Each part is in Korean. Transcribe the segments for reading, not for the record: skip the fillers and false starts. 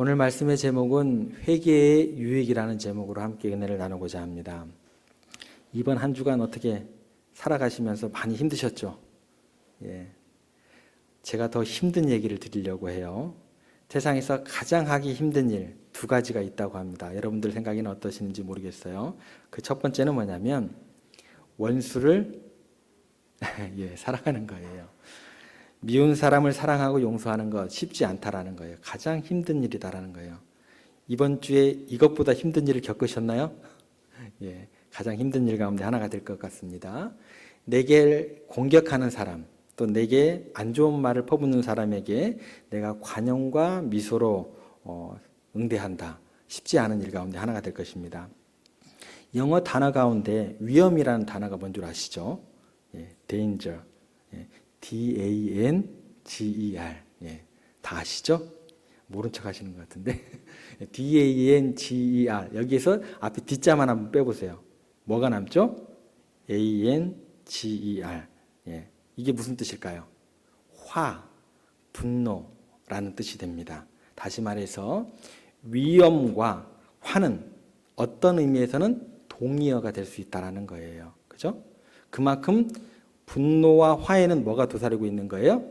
오늘 말씀의 제목은 회개의 유익이라는 제목으로 함께 은혜를 나누고자 합니다. 이번 한 주간 어떻게 살아가시면서 많이 힘드셨죠? 제가 더 힘든 얘기를 드리려고 해요. 세상에서 가장 하기 힘든 일 두 가지가 있다고 합니다. 여러분들 생각에는 어떠신지 모르겠어요. 그 첫 번째는 뭐냐면 원수를 사랑하는 거예요. 미운 사람을 사랑하고 용서하는 것 쉽지 않다라는 거예요. 가장 힘든 일이다라는 거예요. 이번 주에 이것보다 힘든 일을 겪으셨나요? 가장 힘든 일 가운데 하나가 될 것 같습니다. 내게 공격하는 사람, 또 내게 안 좋은 말을 퍼붓는 사람에게 내가 관용과 미소로 응대한다. 쉽지 않은 일 가운데 하나가 될 것입니다. 영어 단어 가운데 위험이라는 단어가 뭔 줄 아시죠? danger. D-A-N-G-E-R. 다 아시죠? 모른 척 하시는 것 같은데. D-A-N-G-E-R. 여기에서 앞에 D자만 한번 빼보세요. 뭐가 남죠? A-N-G-E-R. 이게 무슨 뜻일까요? 화, 분노라는 뜻이 됩니다. 다시 말해서 위험과 화는 어떤 의미에서는 동의어가 될 수 있다는 거예요. 그죠? 그만큼 분노와 화에는 뭐가 도사리고 있는 거예요?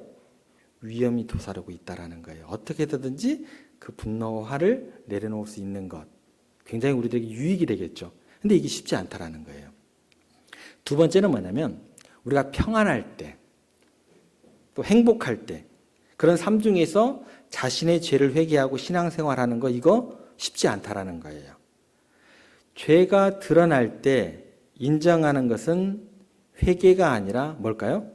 위험이 도사리고 있다는 거예요. 어떻게 해서든지 그 분노와 화를 내려놓을 수 있는 것. 굉장히 우리들에게 유익이 되겠죠. 근데 이게 쉽지 않다는 거예요. 두 번째는 뭐냐면 우리가 평안할 때, 또 행복할 때, 그런 삶 중에서 자신의 죄를 회개하고 신앙생활하는 거 이거 쉽지 않다는 거예요. 죄가 드러날 때 인정하는 것은 회개가 아니라 뭘까요?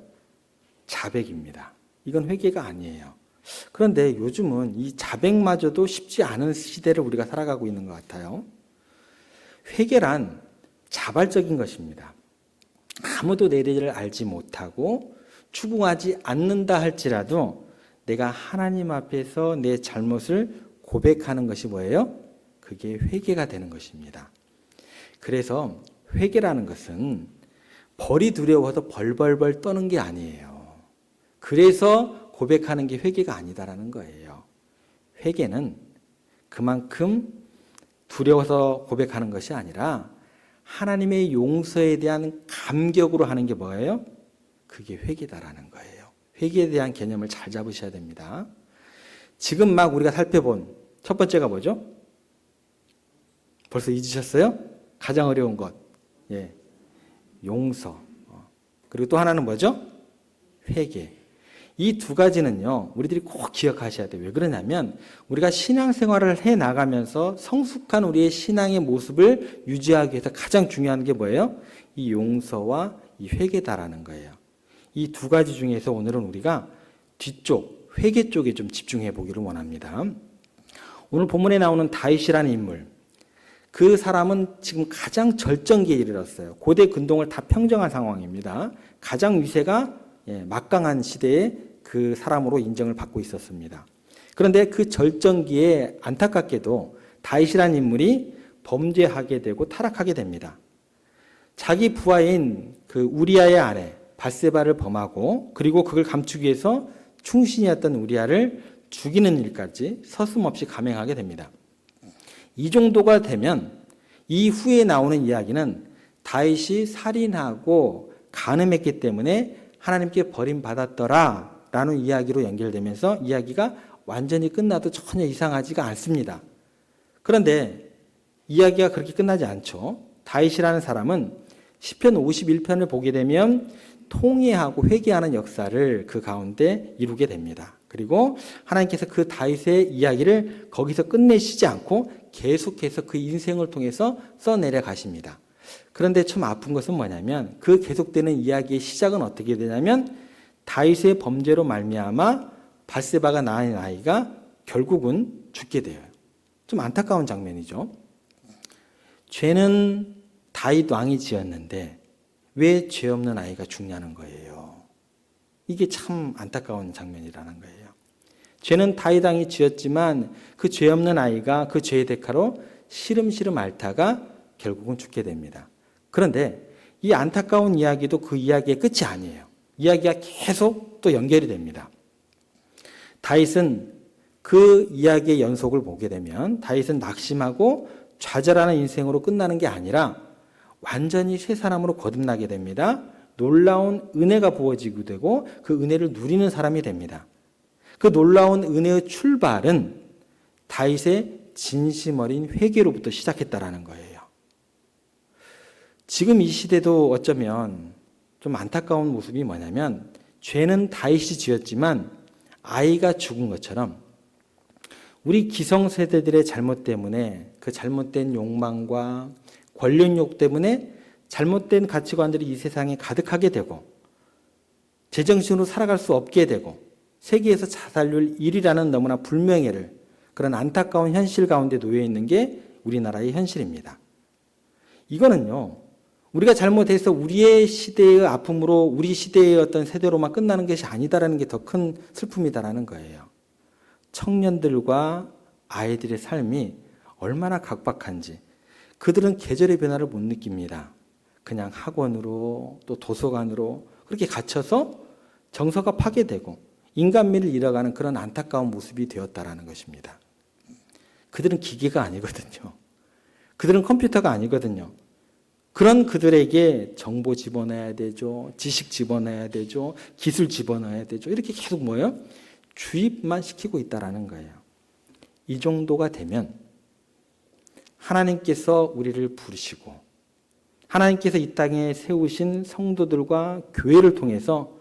자백입니다. 이건 회개가 아니에요. 그런데 요즘은 이 자백마저도 쉽지 않은 시대를 우리가 살아가고 있는 것 같아요. 회개란 자발적인 것입니다. 아무도 내 일을 알지 못하고 추궁하지 않는다 할지라도 내가 하나님 앞에서 내 잘못을 고백하는 것이 뭐예요? 그게 회개가 되는 것입니다. 그래서 회개라는 것은 벌이 두려워서 벌벌벌 떠는 게 아니에요. 그래서 고백하는 게 회개가 아니다라는 거예요. 회개는 그만큼 두려워서 고백하는 것이 아니라 하나님의 용서에 대한 감격으로 하는 게 뭐예요? 그게 회개다라는 거예요. 회개에 대한 개념을 잘 잡으셔야 됩니다. 지금 막 우리가 살펴본 첫 번째가 뭐죠? 벌써 잊으셨어요? 가장 어려운 것. 용서. 그리고 또 하나는 뭐죠? 회개. 이 두 가지는요, 우리들이 꼭 기억하셔야 돼요. 왜 그러냐면, 우리가 신앙생활을 해 나가면서 성숙한 우리의 신앙의 모습을 유지하기 위해서 가장 중요한 게 뭐예요? 이 용서와 이 회개다라는 거예요. 이 두 가지 중에서 오늘은 우리가 뒤쪽, 회개 쪽에 좀 집중해 보기를 원합니다. 오늘 본문에 나오는 다윗이라는 인물, 그 사람은 지금 가장 절정기에 이르렀어요. 고대 근동을 다 평정한 상황입니다. 가장 위세가 막강한 시대에 그 사람으로 인정을 받고 있었습니다. 그런데 그 절정기에 안타깝게도 다윗이라는 인물이 범죄하게 되고 타락하게 됩니다. 자기 부하인 그 우리아의 아내 밧세바를 범하고 그리고 그걸 감추기 위해서 충신이었던 우리아를 죽이는 일까지 서슴없이 감행하게 됩니다. 이 정도가 되면 이후에 나오는 이야기는 다윗이 살인하고 간음했기 때문에 하나님께 버림받았더라 라는 이야기로 연결되면서 이야기가 완전히 끝나도 전혀 이상하지가 않습니다. 그런데 이야기가 그렇게 끝나지 않죠. 다윗이라는 사람은 시편 51편을 보게 되면 통회하고 회개하는 역사를 그 가운데 이루게 됩니다. 그리고 하나님께서 그 다윗의 이야기를 거기서 끝내시지 않고 계속해서 그 인생을 통해서 써내려 가십니다. 그런데 참 아픈 것은 뭐냐면 그 계속되는 이야기의 시작은 어떻게 되냐면 다윗의 범죄로 말미암아 밧세바가 낳은 아이가 결국은 죽게 돼요. 좀 안타까운 장면이죠. 죄는 다윗 왕이 지었는데 왜 죄 없는 아이가 죽냐는 거예요. 이게 참 안타까운 장면이라는 거예요. 죄는 다윗 왕이 지었지만 그 죄 없는 아이가 그 죄의 대가로 시름시름 앓다가 결국은 죽게 됩니다. 그런데 이 안타까운 이야기도 그 이야기의 끝이 아니에요. 이야기가 계속 또 연결이 됩니다. 다윗은 그 이야기의 연속을 보게 되면 다윗은 낙심하고 좌절하는 인생으로 끝나는 게 아니라 완전히 새 사람으로 거듭나게 됩니다. 놀라운 은혜가 부어지게 되고 그 은혜를 누리는 사람이 됩니다. 그 놀라운 은혜의 출발은 다윗의 진심 어린 회개로부터 시작했다라는 거예요. 지금 이 시대도 어쩌면 좀 안타까운 모습이 뭐냐면 죄는 다윗이 지었지만 아이가 죽은 것처럼 우리 기성세대들의 잘못 때문에 그 잘못된 욕망과 권력욕 때문에 잘못된 가치관들이 이 세상에 가득하게 되고 제정신으로 살아갈 수 없게 되고 세계에서 자살률 1위라는 너무나 불명예를 그런 안타까운 현실 가운데 놓여 있는 게 우리나라의 현실입니다. 이거는요, 우리가 잘못해서 우리의 시대의 아픔으로 우리 시대의 어떤 세대로만 끝나는 것이 아니다라는 게 더 큰 슬픔이다라는 거예요. 청년들과 아이들의 삶이 얼마나 각박한지 그들은 계절의 변화를 못 느낍니다. 그냥 학원으로 또 도서관으로 그렇게 갇혀서 정서가 파괴되고 인간미를 잃어가는 그런 안타까운 모습이 되었다라는 것입니다. 그들은 기계가 아니거든요. 그들은 컴퓨터가 아니거든요. 그런 그들에게 정보 집어넣어야 되죠. 지식 집어넣어야 되죠. 기술 집어넣어야 되죠. 이렇게 계속 뭐예요? 주입만 시키고 있다라는 거예요. 이 정도가 되면 하나님께서 우리를 부르시고 하나님께서 이 땅에 세우신 성도들과 교회를 통해서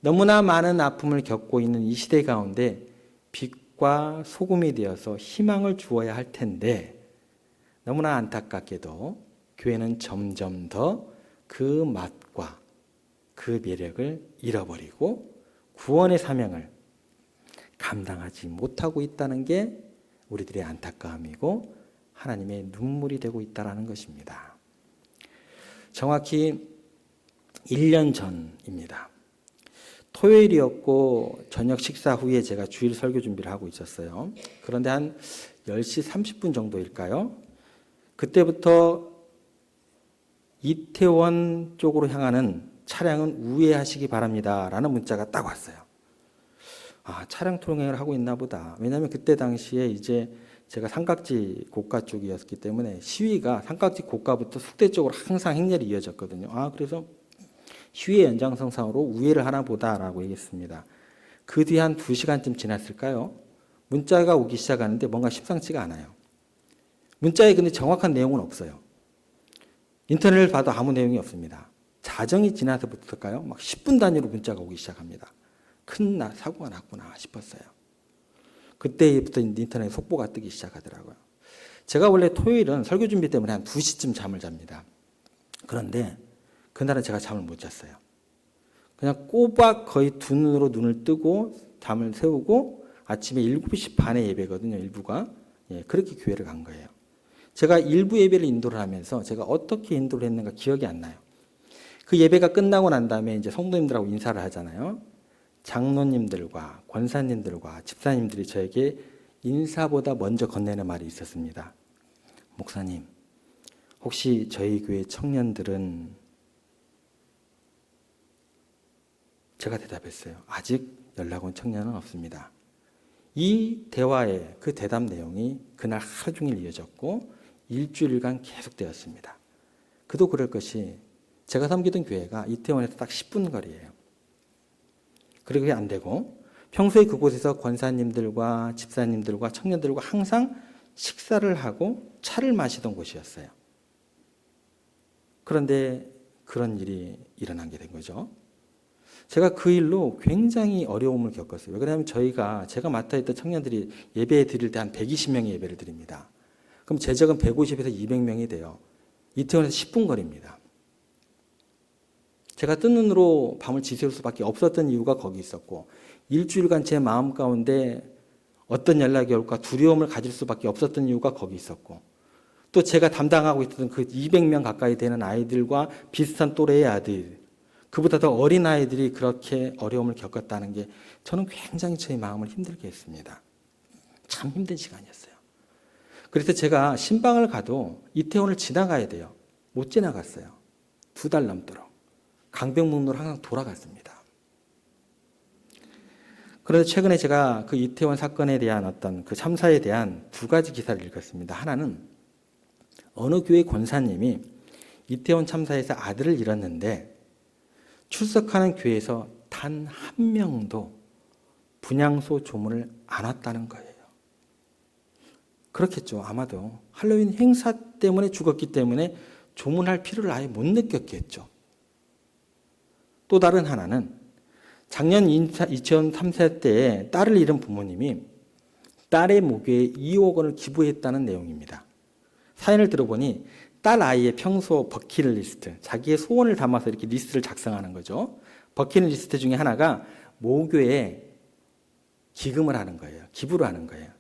너무나 많은 아픔을 겪고 있는 이 시대 가운데 빛과 소금이 되어서 희망을 주어야 할 텐데 너무나 안타깝게도 교회는 점점 더 그 맛과 그 매력을 잃어버리고 구원의 사명을 감당하지 못하고 있다는 게 우리들의 안타까움이고 하나님의 눈물이 되고 있다는 것입니다. 정확히 1년 전입니다. 토요일이었고 저녁 식사 후에 제가 주일 설교 준비를 하고 있었어요. 그런데 한 10시 30분 정도일까요? 그때부터 이태원 쪽으로 향하는 차량은 우회하시기 바랍니다 라는 문자가 딱 왔어요. 아, 차량 통행을 하고 있나 보다. 왜냐하면 그때 당시에 이제 제가 삼각지 고가 쪽이었기 때문에 시위가 삼각지 고가부터 숙대 쪽으로 항상 행렬이 이어졌거든요. 아, 그래서 시위의 연장선상으로 우회를 하나 보다라고 얘기했습니다. 그 뒤 한 2시간쯤 지났을까요? 문자가 오기 시작하는데 뭔가 심상치가 않아요. 문자에 근데 정확한 내용은 없어요. 인터넷을 봐도 아무 내용이 없습니다. 자정이 지나서부터일까요? 막 10분 단위로 문자가 오기 시작합니다. 큰 사고가 났구나 싶었어요. 그때부터 인터넷 속보가 뜨기 시작하더라고요. 제가 원래 토요일은 설교 준비 때문에 한 2시쯤 잠을 잡니다. 그런데 그날은 제가 잠을 못 잤어요. 그냥 꼬박 거의 두 눈으로 눈을 뜨고 잠을 세우고 아침에 7시 반에 예배거든요. 일부가. 예, 그렇게 교회를 간 거예요. 제가 일부 예배를 인도를 하면서 제가 어떻게 인도를 했는가 기억이 안 나요. 그 예배가 끝나고 난 다음에 이제 성도님들하고 인사를 하잖아요. 장로님들과 권사님들과 집사님들이 저에게 인사보다 먼저 건네는 말이 있었습니다. 목사님, 혹시 저희 교회 청년들은 제가 대답했어요. 아직 연락 온 청년은 없습니다. 이 대화의 그 대답 내용이 그날 하루 종일 이어졌고 일주일간 계속되었습니다. 그도 그럴 것이 제가 섬기던 교회가 이태원에서 딱 10분 거리예요. 그렇게 안 되고 평소에 그곳에서 권사님들과 집사님들과 청년들과 항상 식사를 하고 차를 마시던 곳이었어요. 그런데 그런 일이 일어난 게 된 거죠. 제가 그 일로 굉장히 어려움을 겪었어요. 왜냐하면 제가 맡아 있던 청년들이 예배 드릴 때 한 120명의 예배를 드립니다. 그럼 제적은 150에서 200명이 돼요. 이태원에서 10분 거리입니다. 제가 뜬 눈으로 밤을 지새울 수밖에 없었던 이유가 거기 있었고 일주일간 제 마음 가운데 어떤 연락이 올까 두려움을 가질 수밖에 없었던 이유가 거기 있었고 또 제가 담당하고 있었던 그 200명 가까이 되는 아이들과 비슷한 또래의 아들 그보다 더 어린 아이들이 그렇게 어려움을 겪었다는 게 저는 굉장히 제 마음을 힘들게 했습니다. 참 힘든 시간이었어요. 그래서 제가 신방을 가도 이태원을 지나가야 돼요. 못 지나갔어요. 2달 넘도록. 강변북로를 항상 돌아갔습니다. 그런데 최근에 제가 그 이태원 사건에 대한 어떤 그 참사에 대한 두 가지 기사를 읽었습니다. 하나는 어느 교회 권사님이 이태원 참사에서 아들을 잃었는데 출석하는 교회에서 단 한 명도 분향소 조문을 안 왔다는 거예요. 그렇겠죠. 아마도 할로윈 행사 때문에 죽었기 때문에 조문할 필요를 아예 못 느꼈겠죠. 또 다른 하나는 작년 2003세 때에 딸을 잃은 부모님이 딸의 모교에 2억 원을 기부했다는 내용입니다. 사연을 들어보니 딸 아이의 평소 버킷리스트, 자기의 소원을 담아서 이렇게 리스트를 작성하는 거죠. 버킷리스트 중에 하나가 모교에 기금을 하는 거예요. 기부를 하는 거예요.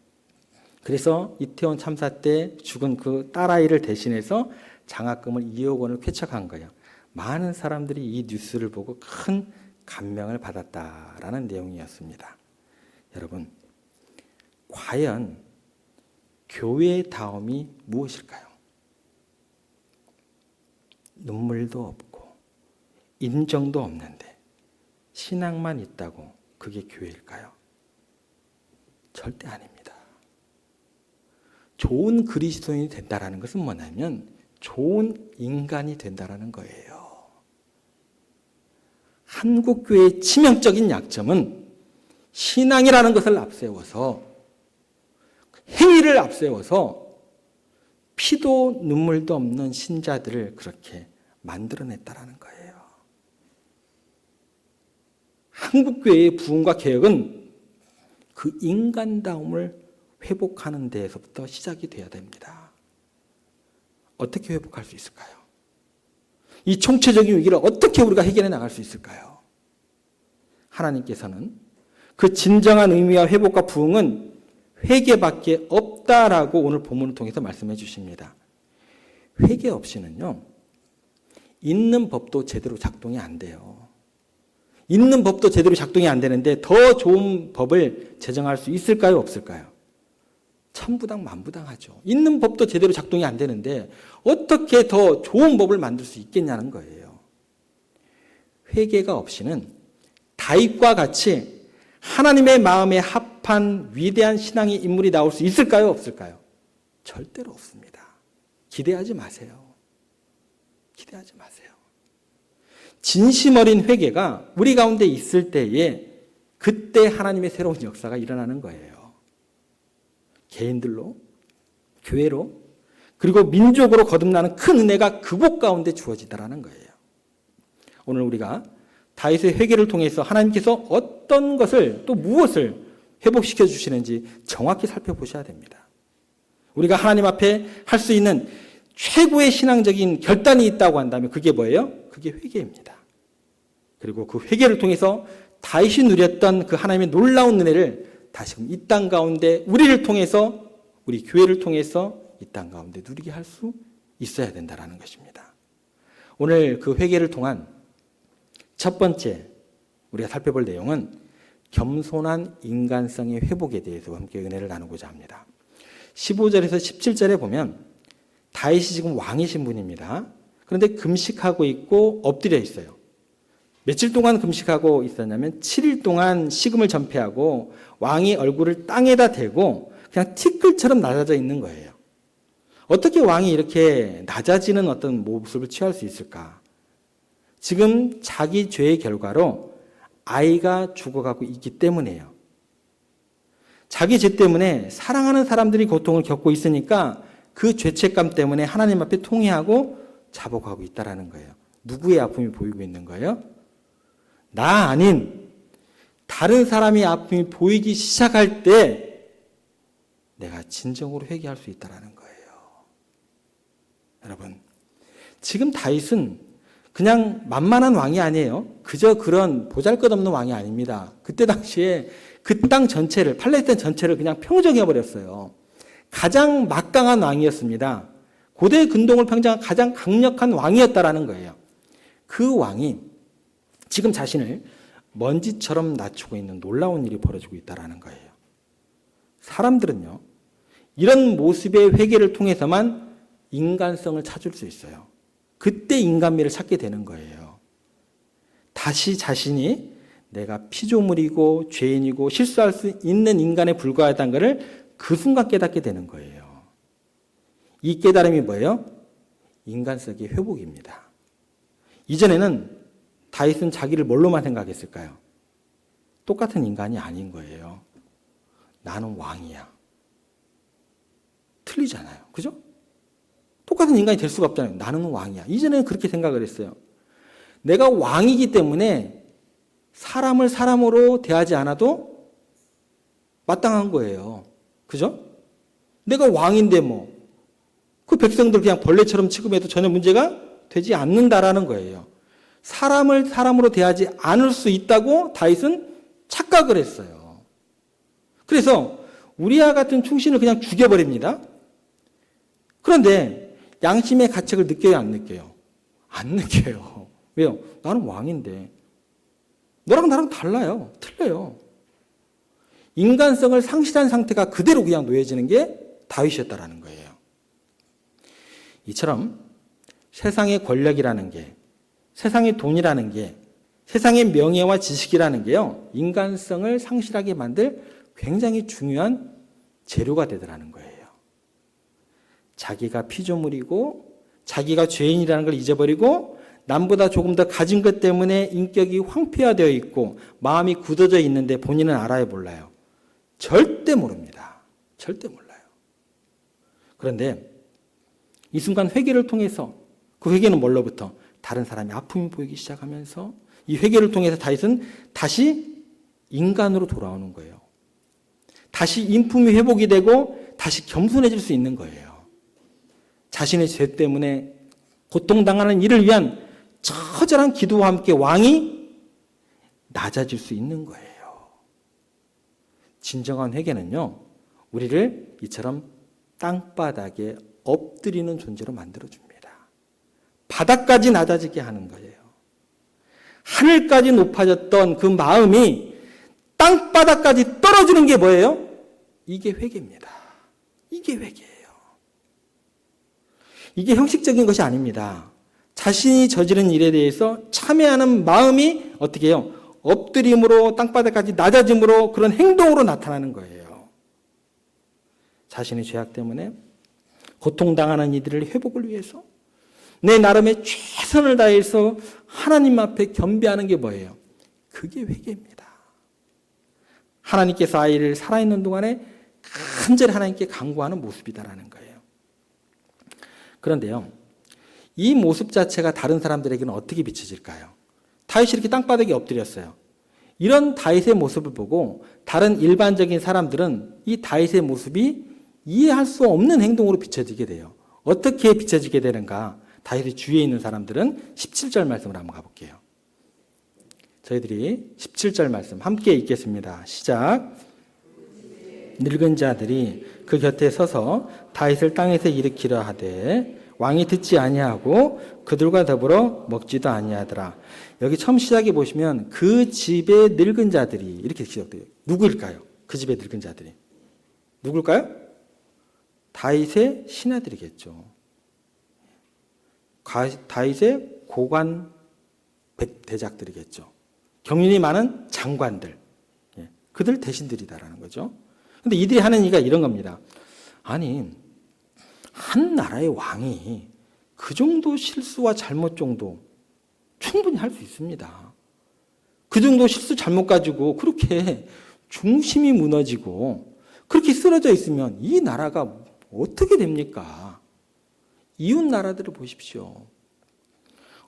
그래서 이태원 참사 때 죽은 그 딸아이를 대신해서 장학금을 2억 원을 쾌척한 거예요. 많은 사람들이 이 뉴스를 보고 큰 감명을 받았다라는 내용이었습니다. 여러분, 과연 교회의 다음이 무엇일까요? 눈물도 없고 인정도 없는데 신앙만 있다고 그게 교회일까요? 절대 아닙니다. 좋은 그리스도인이 된다라는 것은 뭐냐면 좋은 인간이 된다라는 거예요. 한국 교회의 치명적인 약점은 신앙이라는 것을 앞세워서 행위를 앞세워서 피도 눈물도 없는 신자들을 그렇게 만들어냈다라는 거예요. 한국 교회의 부흥과 개혁은 그 인간다움을 회복하는 데에서부터 시작이 돼야 됩니다. 어떻게 회복할 수 있을까요? 이 총체적인 위기를 어떻게 우리가 해결해 나갈 수 있을까요? 하나님께서는 그 진정한 의미와 회복과 부흥은 회개밖에 없다라고 오늘 본문을 통해서 말씀해 주십니다. 회개 없이는요, 있는 법도 제대로 작동이 안 돼요. 있는 법도 제대로 작동이 안 되는데 더 좋은 법을 제정할 수 있을까요? 없을까요? 천부당 만부당하죠. 있는 법도 제대로 작동이 안 되는데 어떻게 더 좋은 법을 만들 수 있겠냐는 거예요. 회개가 없이는 다윗과 같이 하나님의 마음에 합한 위대한 신앙의 인물이 나올 수 있을까요? 없을까요? 절대로 없습니다. 기대하지 마세요. 기대하지 마세요. 진심 어린 회개가 우리 가운데 있을 때에 그때 하나님의 새로운 역사가 일어나는 거예요. 개인들로, 교회로, 그리고 민족으로 거듭나는 큰 은혜가 그곳 가운데 주어지다라는 거예요. 오늘 우리가 다윗의 회개를 통해서 하나님께서 어떤 것을 또 무엇을 회복시켜 주시는지 정확히 살펴보셔야 됩니다. 우리가 하나님 앞에 할 수 있는 최고의 신앙적인 결단이 있다고 한다면 그게 뭐예요? 그게 회개입니다. 그리고 그 회개를 통해서 다윗이 누렸던 그 하나님의 놀라운 은혜를 다시금 이 땅 가운데 우리를 통해서, 우리 교회를 통해서 이 땅 가운데 누리게 할 수 있어야 된다는 것입니다. 오늘 그 회개를 통한 첫 번째 우리가 살펴볼 내용은 겸손한 인간성의 회복에 대해서 함께 은혜를 나누고자 합니다. 15절에서 17절에 보면 다윗이 지금 왕이신 분입니다. 그런데 금식하고 있고 엎드려 있어요. 며칠 동안 금식하고 있었냐면 7일 동안 식음을 전폐하고 왕이 얼굴을 땅에다 대고 그냥 티끌처럼 낮아져 있는 거예요. 어떻게 왕이 이렇게 낮아지는 어떤 모습을 취할 수 있을까? 지금 자기 죄의 결과로 아이가 죽어가고 있기 때문이에요. 자기 죄 때문에 사랑하는 사람들이 고통을 겪고 있으니까 그 죄책감 때문에 하나님 앞에 통회하고 자복하고 있다는 거예요. 누구의 아픔이 보이고 있는 거예요? 나 아닌 다른 사람의 아픔이 보이기 시작할 때 내가 진정으로 회개할 수 있다는 거예요. 여러분, 지금 다윗은 그냥 만만한 왕이 아니에요. 그저 그런 보잘것없는 왕이 아닙니다. 그때 당시에 그 땅 전체를, 팔레스타인 전체를 그냥 평정해버렸어요. 가장 막강한 왕이었습니다. 고대 근동을 평정한 가장 강력한 왕이었다라는 거예요. 그 왕이 지금 자신을 먼지처럼 낮추고 있는 놀라운 일이 벌어지고 있다는 거예요. 사람들은요, 이런 모습의 회개를 통해서만 인간성을 찾을 수 있어요. 그때 인간미를 찾게 되는 거예요. 다시 자신이 내가 피조물이고 죄인이고 실수할 수 있는 인간에 불과하다는 것을 그 순간 깨닫게 되는 거예요. 이 깨달음이 뭐예요? 인간성의 회복입니다. 이전에는 다윗은 자기를 뭘로만 생각했을까요? 똑같은 인간이 아닌 거예요. 나는 왕이야. 틀리잖아요. 그죠? 똑같은 인간이 될 수가 없잖아요. 나는 왕이야. 이전에는 그렇게 생각을 했어요. 내가 왕이기 때문에 사람을 사람으로 대하지 않아도 마땅한 거예요. 그죠? 내가 왕인데 그 백성들 그냥 벌레처럼 취급해도 전혀 문제가 되지 않는다라는 거예요. 사람을 사람으로 대하지 않을 수 있다고 다윗은 착각을 했어요. 그래서 우리와 같은 충신을 그냥 죽여버립니다. 그런데 양심의 가책을 느껴요, 안 느껴요? 안 느껴요. 왜요? 나는 왕인데. 너랑 나랑 달라요. 틀려요. 인간성을 상실한 상태가 그대로 그냥 놓여지는 게 다윗이었다라는 거예요. 이처럼 세상의 권력이라는 게, 세상의 돈이라는 게, 세상의 명예와 지식이라는 게요, 인간성을 상실하게 만들 굉장히 중요한 재료가 되더라는 거예요. 자기가 피조물이고 자기가 죄인이라는 걸 잊어버리고 남보다 조금 더 가진 것 때문에 인격이 황폐화되어 있고 마음이 굳어져 있는데 본인은 알아요, 몰라요? 절대 모릅니다. 절대 몰라요. 그런데 이 순간 회개를 통해서, 그 회개는 뭘로부터? 다른 사람의 아픔이 보이기 시작하면서 이 회개를 통해서 다윗은 다시 인간으로 돌아오는 거예요. 다시 인품이 회복이 되고 다시 겸손해질 수 있는 거예요. 자신의 죄 때문에 고통당하는 이를 위한 처절한 기도와 함께 왕이 낮아질 수 있는 거예요. 진정한 회개는요, 우리를 이처럼 땅바닥에 엎드리는 존재로 만들어줍니다. 바닥까지 낮아지게 하는 거예요. 하늘까지 높아졌던 그 마음이 땅바닥까지 떨어지는 게 뭐예요? 이게 회개입니다. 이게 회개예요. 이게 형식적인 것이 아닙니다. 자신이 저지른 일에 대해서 참회하는 마음이 어떻게 해요? 엎드림으로 땅바닥까지 낮아짐으로 그런 행동으로 나타나는 거예요. 자신의 죄악 때문에 고통당하는 이들의 회복을 위해서 내 나름의 최선을 다해서 하나님 앞에 겸비하는 게 뭐예요? 그게 회개입니다. 하나님께서 아이를 살아있는 동안에 간절히 하나님께 간구하는 모습이다라는 거예요. 그런데요, 이 모습 자체가 다른 사람들에게는 어떻게 비춰질까요? 다윗이 이렇게 땅바닥에 엎드렸어요. 이런 다윗의 모습을 보고 다른 일반적인 사람들은 이 다윗의 모습이 이해할 수 없는 행동으로 비춰지게 돼요. 어떻게 비춰지게 되는가? 다윗의 주위에 있는 사람들은 17절 말씀을 한번 가볼게요. 저희들이 17절 말씀 함께 읽겠습니다. 시작. 늙은 자들이 그 곁에 서서 다윗을 땅에서 일으키려 하되 왕이 듣지 아니하고 그들과 더불어 먹지도 아니하더라. 여기 처음 시작해 보시면 그 집의 늙은 자들이 이렇게 시작돼요. 누구일까요? 그 집의 늙은 자들이. 누굴까요? 다윗의 신하들이겠죠. 다윗의 고관 대작들이겠죠. 경륜이 많은 장관들. 그들 대신들이다라는 거죠. 근데 이들이 하는 얘기가 이런 겁니다. 아니, 한 나라의 왕이 그 정도 실수와 잘못 정도 충분히 할 수 있습니다. 그 정도 실수 잘못 가지고 그렇게 중심이 무너지고 그렇게 쓰러져 있으면 이 나라가 어떻게 됩니까? 이웃 나라들을 보십시오.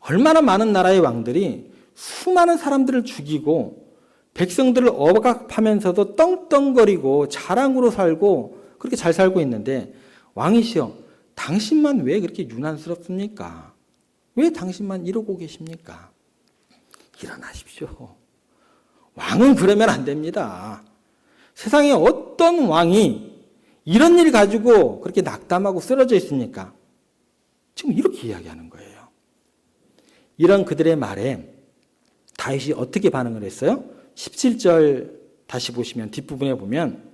얼마나 많은 나라의 왕들이 수많은 사람들을 죽이고 백성들을 억압하면서도 떵떵거리고 자랑으로 살고 그렇게 잘 살고 있는데 왕이시여, 당신만 왜 그렇게 유난스럽습니까? 왜 당신만 이러고 계십니까? 일어나십시오. 왕은 그러면 안 됩니다. 세상에 어떤 왕이 이런 일 가지고 그렇게 낙담하고 쓰러져 있습니까? 지금 이렇게 이야기하는 거예요. 이런 그들의 말에 다윗이 어떻게 반응을 했어요? 17절 다시 보시면 뒷부분에 보면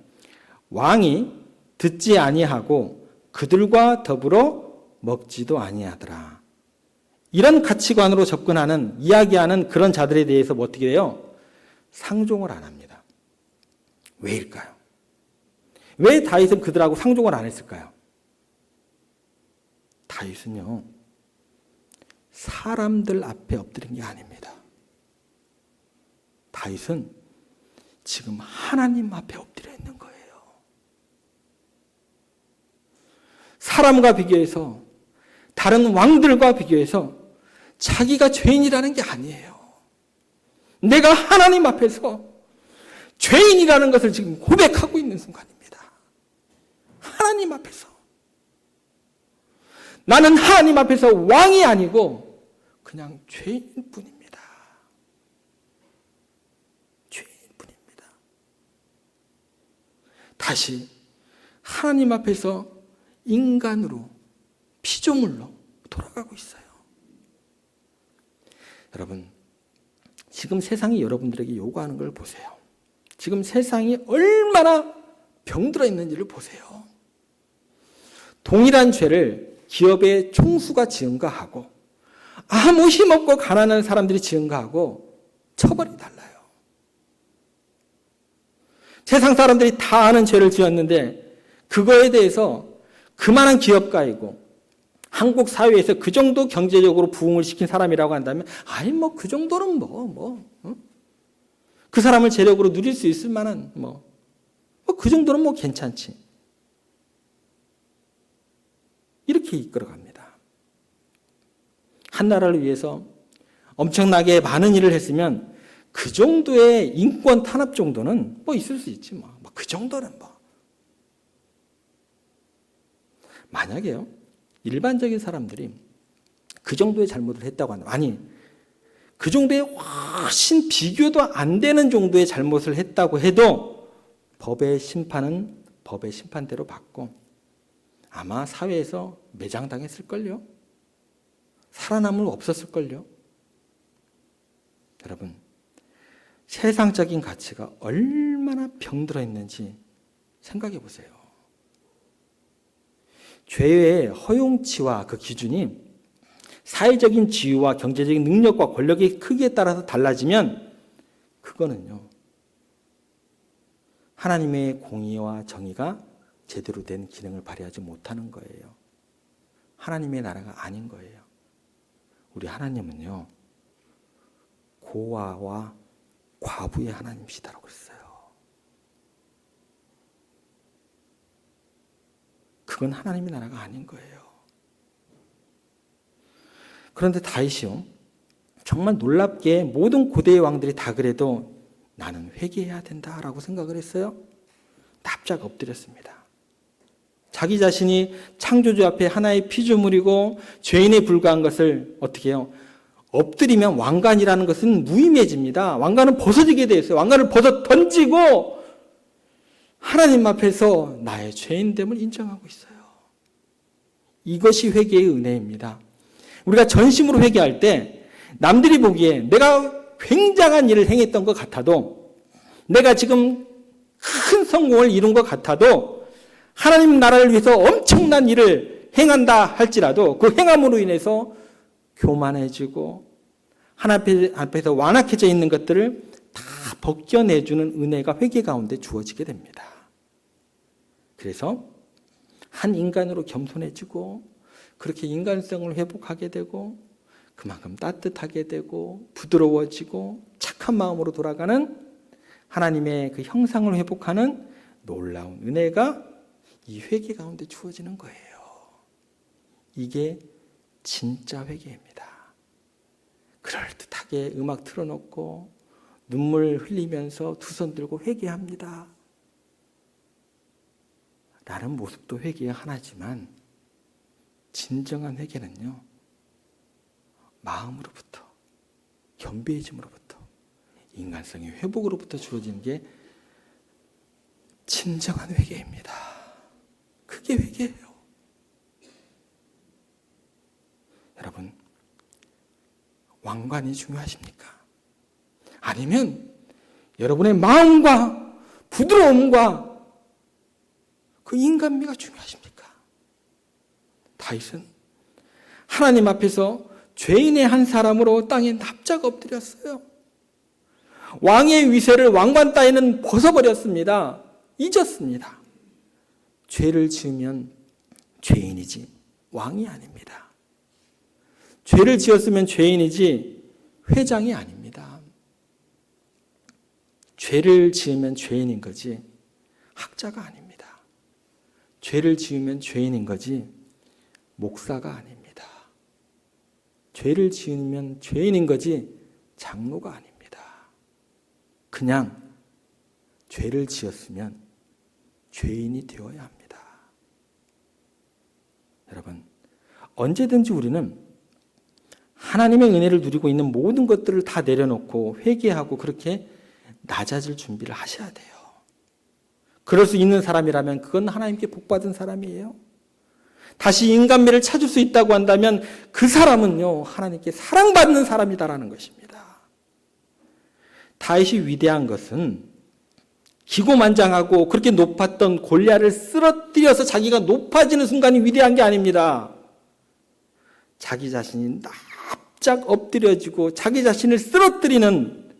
왕이 듣지 아니하고 그들과 더불어 먹지도 아니하더라. 이런 가치관으로 접근하는, 이야기하는 그런 자들에 대해서 뭐 어떻게 해요? 상종을 안 합니다. 왜일까요? 왜 다윗은 그들하고 상종을 안 했을까요? 다윗은요, 사람들 앞에 엎드린 게 아닙니다. 다윗은 지금 하나님 앞에 엎드려 있는 거예요. 사람과 비교해서, 다른 왕들과 비교해서 자기가 죄인이라는 게 아니에요. 내가 하나님 앞에서 죄인이라는 것을 지금 고백하고 있는 순간입니다. 하나님 앞에서. 나는 하나님 앞에서 왕이 아니고 그냥 죄인뿐입니다. 죄인뿐입니다. 다시 하나님 앞에서 인간으로, 피조물로 돌아가고 있어요. 여러분, 지금 세상이 여러분들에게 요구하는 걸 보세요. 지금 세상이 얼마나 병들어 있는지를 보세요. 동일한 죄를 기업의 총수가 증가하고 아무 힘없고 가난한 사람들이 증가하고 처벌이 달라요. 세상 사람들이 다 아는 죄를 지었는데 그거에 대해서 그만한 기업가이고 한국 사회에서 그 정도 경제적으로 부흥을 시킨 사람이라고 한다면 아니 뭐 그 정도는 그 사람을 재력으로 누릴 수 있을 만한 그 정도는 뭐 괜찮지. 이렇게 이끌어갑니다. 한 나라를 위해서 엄청나게 많은 일을 했으면 그 정도의 인권 탄압 정도는 뭐 있을 수 있지 그 정도는 만약에요, 일반적인 사람들이 그 정도의 잘못을 했다고 한다면, 아니, 그 정도의 훨씬 비교도 안 되는 정도의 잘못을 했다고 해도 법의 심판은 법의 심판대로 받고 아마 사회에서 매장당했을걸요? 살아남을 없었을걸요? 여러분, 세상적인 가치가 얼마나 병들어 있는지 생각해 보세요. 죄의 허용치와 그 기준이 사회적인 지위와 경제적인 능력과 권력의 크기에 따라서 달라지면 그거는요, 하나님의 공의와 정의가 제대로 된 기능을 발휘하지 못하는 거예요. 하나님의 나라가 아닌 거예요. 우리 하나님은요, 고아와 과부의 하나님이시다라고 그랬어요. 그건 하나님의 나라가 아닌 거예요. 그런데 다윗이요, 정말 놀랍게 모든 고대의 왕들이 다 그래도 나는 회개해야 된다라고 생각을 했어요. 납작 엎드렸습니다. 자기 자신이 창조주 앞에 하나의 피조물이고 죄인에 불과한 것을 어떻게 해요? 엎드리면 왕관이라는 것은 무의미해집니다. 왕관은 벗어지게 되어 있어요. 왕관을 벗어 던지고 하나님 앞에서 나의 죄인됨을 인정하고 있어요. 이것이 회개의 은혜입니다. 우리가 전심으로 회개할 때 남들이 보기에 내가 굉장한 일을 행했던 것 같아도, 내가 지금 큰 성공을 이룬 것 같아도, 하나님 나라를 위해서 엄청난 일을 행한다 할지라도 그 행함으로 인해서 교만해지고 하나님 앞에서 완악해져 있는 것들을 다 벗겨내주는 은혜가 회개 가운데 주어지게 됩니다. 그래서 한 인간으로 겸손해지고 그렇게 인간성을 회복하게 되고 그만큼 따뜻하게 되고 부드러워지고 착한 마음으로 돌아가는 하나님의 그 형상을 회복하는 놀라운 은혜가 이 회개 가운데 주어지는 거예요. 이게 진짜 회개입니다. 그럴듯하게 음악 틀어놓고 눈물 흘리면서 두 손 들고 회개합니다 라는 모습도 회개의 하나지만, 진정한 회개는요, 마음으로부터, 겸비해짐으로부터, 인간성의 회복으로부터 주어지는 게 진정한 회개입니다. 그게 회개예요. 여러분, 왕관이 중요하십니까? 아니면 여러분의 마음과 부드러움과 그 인간미가 중요하십니까? 다윗은 하나님 앞에서 죄인의 한 사람으로 땅에 납작 엎드렸어요. 왕의 위세를 왕관 따위는 벗어버렸습니다. 잊었습니다. 죄를 지으면 죄인이지 왕이 아닙니다. 죄를 지었으면 죄인이지 회장이 아닙니다. 죄를 지으면 죄인인 거지 학자가 아닙니다. 죄를 지으면 죄인인 거지 목사가 아닙니다. 죄를 지으면 죄인인 거지 장로가 아닙니다. 그냥 죄를 지었으면 죄인이 되어야 합니다. 여러분, 언제든지 우리는 하나님의 은혜를 누리고 있는 모든 것들을 다 내려놓고 회개하고 그렇게 낮아질 준비를 하셔야 돼요. 그럴 수 있는 사람이라면 그건 하나님께 복받은 사람이에요. 다시 인간미를 찾을 수 있다고 한다면 그 사람은요, 하나님께 사랑받는 사람이다라는 것입니다. 다윗이 위대한 것은 기고만장하고 그렇게 높았던 골리앗을 쓰러뜨려서 자기가 높아지는 순간이 위대한 게 아닙니다. 자기 자신이 납작 엎드려지고 자기 자신을 쓰러뜨리는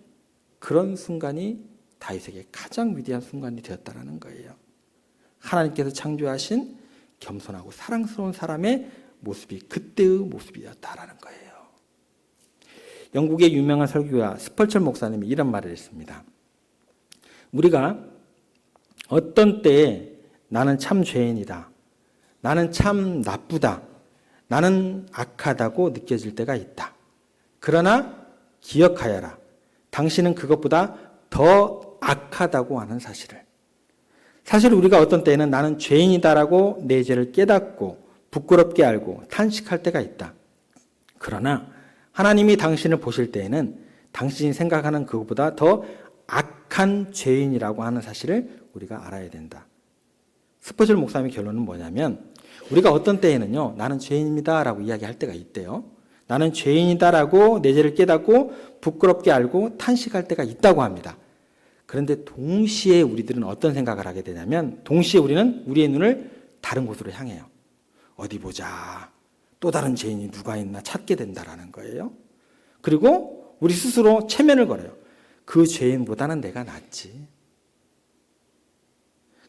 그런 순간이 다윗에게 가장 위대한 순간이 되었다는 거예요. 하나님께서 창조하신 겸손하고 사랑스러운 사람의 모습이 그때의 모습이었다라는 거예요. 영국의 유명한 설교가 스펄철 목사님이 이런 말을 했습니다. 우리가 어떤 때에 나는 참 죄인이다, 나는 참 나쁘다, 나는 악하다고 느껴질 때가 있다. 그러나 기억하여라. 당신은 그것보다 더 악하다고 하는 사실을. 사실 우리가 어떤 때에는 나는 죄인이다라고 내 죄를 깨닫고 부끄럽게 알고 탄식할 때가 있다. 그러나 하나님이 당신을 보실 때에는 당신이 생각하는 그것보다 더 악한 죄인이라고 하는 사실을 우리가 알아야 된다. 스펄철 목사님의 결론은 뭐냐면 우리가 어떤 때에는요, 나는 죄인입니다라고 이야기할 때가 있대요. 나는 죄인이다라고 내 죄를 깨닫고 부끄럽게 알고 탄식할 때가 있다고 합니다. 그런데 동시에 우리들은 어떤 생각을 하게 되냐면 동시에 우리는 우리의 눈을 다른 곳으로 향해요. 어디 보자. 또 다른 죄인이 누가 있나 찾게 된다라는 거예요. 그리고 우리 스스로 체면을 걸어요. 그 죄인보다는 내가 낫지.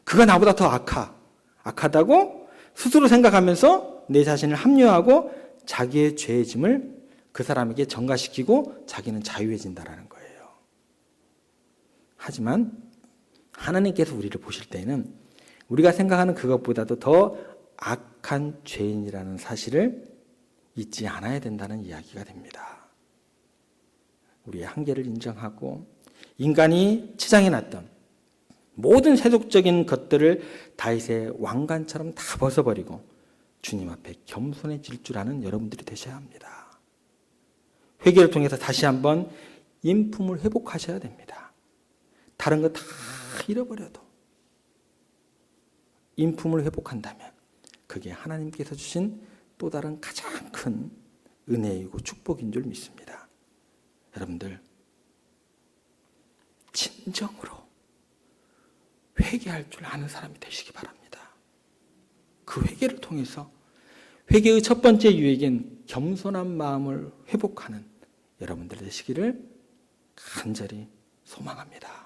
그가 나보다 더 악하다고 스스로 생각하면서 내 자신을 합리화하고 자기의 죄의 짐을 그 사람에게 전가시키고 자기는 자유해진다라는 거예요. 하지만 하나님께서 우리를 보실 때에는 우리가 생각하는 그것보다도 더 악한 죄인이라는 사실을 잊지 않아야 된다는 이야기가 됩니다. 우리의 한계를 인정하고 인간이 치장해놨던 모든 세속적인 것들을 다윗의 왕관처럼 다 벗어버리고 주님 앞에 겸손해질 줄 아는 여러분들이 되셔야 합니다. 회개를 통해서 다시 한번 인품을 회복하셔야 됩니다. 다른 거 다 잃어버려도 인품을 회복한다면 그게 하나님께서 주신 또 다른 가장 큰 은혜이고 축복인 줄 믿습니다. 여러분들 진정으로 회개할 줄 아는 사람이 되시기 바랍니다. 그 회개를 통해서 회개의 첫 번째 유익인 겸손한 마음을 회복하는 여러분들 되시기를 간절히 소망합니다.